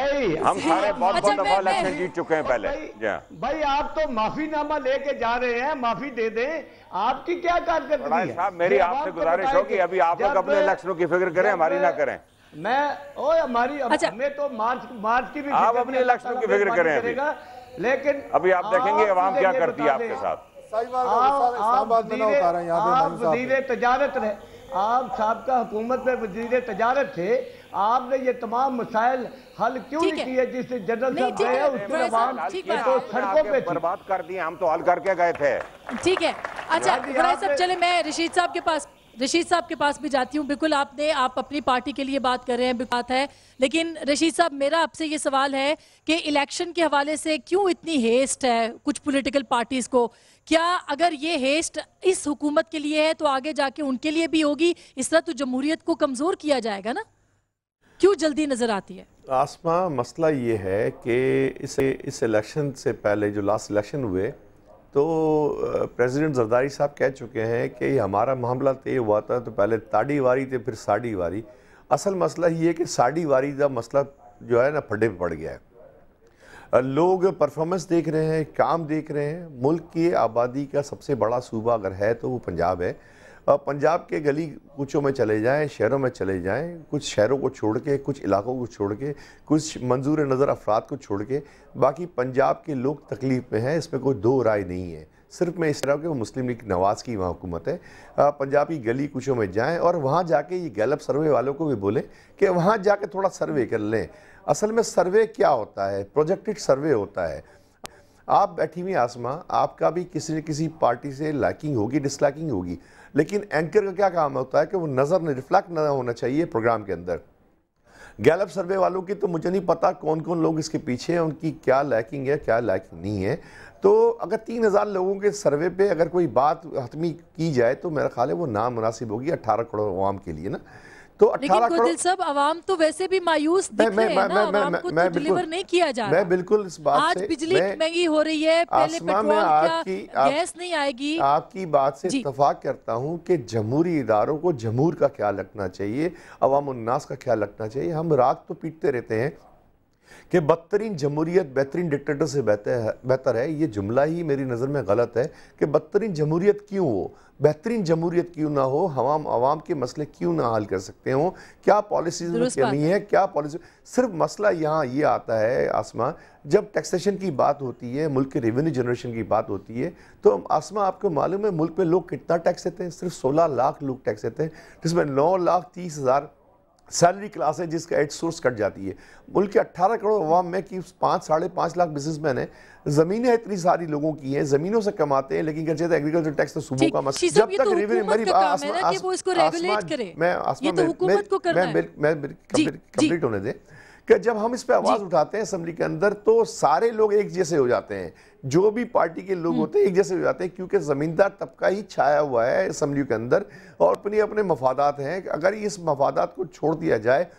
भाई हम सारे बहुत अच्छा, दफा इलेक्शन जीत चुके हैं पहले। भाई आप तो माफीनामा लेके जा रहे हैं, माफी दे दें। आपकी क्या कारकर्दगी है साहब, मेरी आपसे गुजारिश होगी, अभी आप लोग अपने इलेक्शनों की फिक्र करें, हमारी ना करें। हमारी अच्छा, हमें तो मार्च की भी आप अपने इलेक्शनों की फिक्र करें अभी। लेकिन अभी आप देखेंगे अवाम क्या करती है आपके साथ। आप वजीर तजारत रहे, आप साबका हुकूमत में वजीर तजारत थे, आपने ये तमाम मसाइल हल क्यों नहीं किए? जिससे जनरल साहब गए उसमें अवाम तो सड़कों पे बर्बाद कर दिए, हम तो हल करके गए थे। ठीक है। अच्छा गुराई साहब, चले मैं रशीद साहब के पास भी जाती हूँ। बिल्कुल आप अपनी पार्टी के लिए बात कर रहे हैं, बात है, लेकिन रशीद साहब मेरा आपसे ये सवाल है कि इलेक्शन के हवाले से क्यों इतनी हेस्ट है कुछ पॉलिटिकल पार्टीज को? क्या अगर ये हेस्ट इस हुकूमत के लिए है तो आगे जाके उनके लिए भी होगी? इस तरह तो जमहूरियत को कमजोर किया जाएगा ना। क्यों जल्दी नजर आती है? आसमा, मसला ये है कि इस इलेक्शन से पहले जो लास्ट इलेक्शन हुए तो प्रेसिडेंट जरदारी साहब कह चुके हैं कि हमारा मामला तय हुआ था तो पहले ताड़ी वारी थे फिर साड़ी वारी। असल मसला ये है कि साड़ी वारी का मसला जो है ना फड्डे पे पड़ गया है। लोग परफॉर्मेंस देख रहे हैं, काम देख रहे हैं। मुल्क की आबादी का सबसे बड़ा सूबा अगर है तो वो पंजाब है। पंजाब के गली कूचों में चले जाएं, शहरों में चले जाएं, कुछ शहरों को छोड़ के, कुछ इलाकों को छोड़ के, कुछ मंजूर नज़र अफराद को छोड़ के, बाकी पंजाब के लोग तकलीफ़ में हैं, इसमें कोई दो राय नहीं है। सिर्फ मैं इस तरह के वो मुस्लिम लीग नवाज़ की वहाँ हुकूमत है। पंजाब की गली कूचों में जाएं और वहाँ जाके ये गैलप सर्वे वालों को भी बोलें कि वहाँ जाके थोड़ा सर्वे कर लें। असल में सर्वे क्या होता है? प्रोजेक्टेड सर्वे होता है। आप बैठी हुई आसमा, आपका भी किसी न किसी पार्टी से लाइकिंग होगी, डिसलाइकिंग होगी, लेकिन एंकर का क्या काम होता है कि वो नज़र रिफ्लेक्ट न होना चाहिए प्रोग्राम के अंदर। गैलप सर्वे वालों की तो मुझे नहीं पता कौन कौन लोग इसके पीछे हैं, उनकी क्या लाइकिंग है क्या लाइकिंग नहीं है। तो अगर 3000 लोगों के सर्वे पे अगर कोई बात हतमी की जाए तो मेरा ख्याल है वो नामुनासिब होगी 18 करोड़ अवाम के लिए ना। तो 18 करोड़ सब अवाम तो वैसे भी मायूस दिख रहे हैं ना, अवाम को तो डिलीवर नहीं किया जा रहा। मैं बिल्कुल इस बात आज से बिजली महंगी हो रही है, पहले पेट्रोल क्या गैस नहीं आएगी। आपकी बात से इत्तफाक करता हूं कि जमहूरी इदारों को जमहूर का ख्याल रखना चाहिए, अवाम उन्नास का ख्याल रखना चाहिए। हम राग तो पीटते रहते हैं कि बदतरीन जमहूरियत बेहतरीन डिक्टेटर से बेहतर है। ये जुमला ही मेरी नज़र में गलत है कि बदतरीन जमहूरियत क्यों हो, बेहतरीन जमहूरियत क्यों ना हो, हम आवाम के मसले क्यों ना हल कर सकते हो? क्या पॉलिसीज में कमी है, क्या पॉलिसी? सिर्फ मसला यहाँ ये आता है आसमा, जब टैक्सेशन की बात होती है, मुल्क के रेवेन्यू जनरेशन की बात होती है, तो आसमा आपको मालूम है मुल्क में लोग कितना टैक्स देते हैं? सिर्फ 16 लाख लोग टैक्स देते हैं, जिसमें 9,30,000 सैलरी क्लास है जिसका एड सोर्स कट जाती है। मुल्क के 18 करोड़ अवाम में कि 5-5.5 लाख बिजनेसमैन है, ज़मीनें इतनी सारी लोगों की हैं, ज़मीनों से कमाते हैं, लेकिन कहते हैं एग्रीकल्चर टैक्स तो सूबों का मसला। जब तक रेवेन्यू मेरी कंप्लीट होने दें कि जब हम इस पे आवाज़ उठाते हैं असेंबली के अंदर तो सारे लोग एक जैसे हो जाते हैं, जो भी पार्टी के लोग होते हैं एक जैसे हो जाते हैं, क्योंकि ज़मींदार तबका ही छाया हुआ है असेंबली के अंदर और अपने अपने मफादात हैं। अगर इस मफादात को छोड़ दिया जाए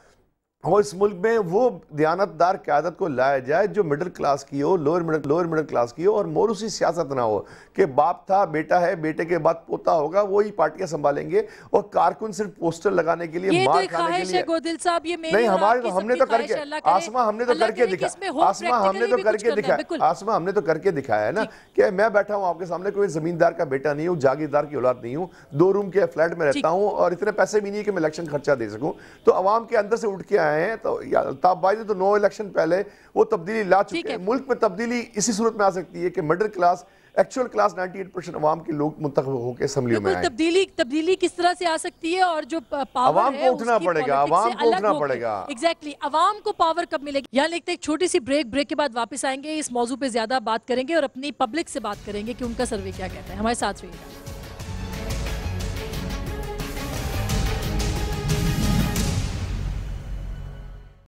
और इस मुल्क में वो दयानतदार क़यादत को लाया जाए जो मिडिल क्लास की हो, लोअर मिडिल क्लास की हो, और मोरूसी सियासत ना हो कि बाप था बेटा है, बेटे के बाद पोता होगा, वही पार्टियां संभालेंगे और कारकुन सिर्फ पोस्टर लगाने के लिए, मार खाने के लिए। गोदिल साहब, ये नहीं, हमारे हमने तो करके आसमा हमने तो करके दिखाया, आसमा हमने तो करके दिखाया, आसमा हमने तो करके दिखाया है ना कि मैं बैठा हूँ आपके सामने, कोई जमींदार का बेटा नहीं हूँ, जागीरदार की औलाद नहीं हूँ, 2 रूम के फ्लैट में रहता हूँ और इतने पैसे भी नहीं कि मैं इलेक्शन खर्चा दे सकूँ। तो अवाम के अंदर से उठ के आए हैं। तो अल्ताफ भाई ने तो 9 इलेक्शन पहले वो तब्दीली ला चुके हैं। मुल्क में तब्दीली इसी सूरत में आ सकती है कि मिडिल क्लास, एक्चुअल क्लास 98% अवाम के लोग मुंतखब होकर असेंबली में आए। तब्दीली किस तरह से आ सकती है और जो पावर अवाम को उठना पड़ेगा, अवाम को उठना पड़ेगा। एग्जैक्टली, अवाम को पावर कब मिलेगी? यहाँ लिखते एक छोटी सी ब्रेक के बाद वापस आएंगे, इस मौजू पे ज्यादा बात करेंगे और अपनी पब्लिक से बात करेंगे कि उनका सर्वे क्या कहता है। हमारे साथ रहिएगा।